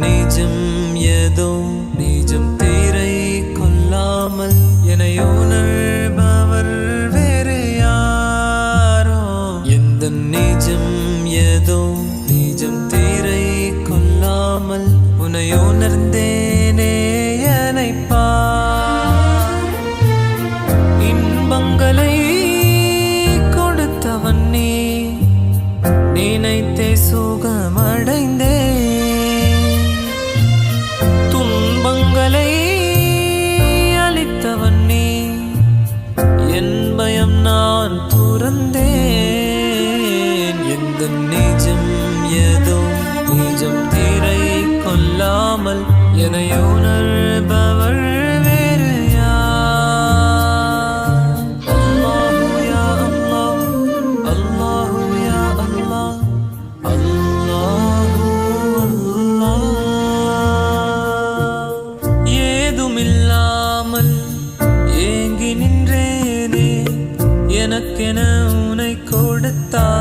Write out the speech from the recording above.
நெஞ்சம் ஏதோ நெஞ்சம் தீரை கொல்லாமல் என்னை உணர்பவர் வேறு யாரோ. எந்த நெஞ்சம் ஏதோ நெஞ்சம் தீரை கொல்லாமல் உன்னை உணர்ந்தேனே என்னை பார். இன்பங்களை கொடுத்தவன் நீ, நினைத்தே சுகமடைந்தே. துன்பங்களை அளித்தவன் நீ, என் பயம் நான் துறந்தேன். எந்த நிஜம் ஏதோ நிஜம் தீரை கொல்லாமல் என்னை உணர்பவர் வேறு யார்? அல்லாஹு யா அல்லாஹ், அல்லாஹு யா அல்லாஹ், அல்லாஹு அல்லாஹ். ஏதுமில்லாமல் ஏங்கி நின்றேனே, எனக்கென உனை கொடுத்தார்.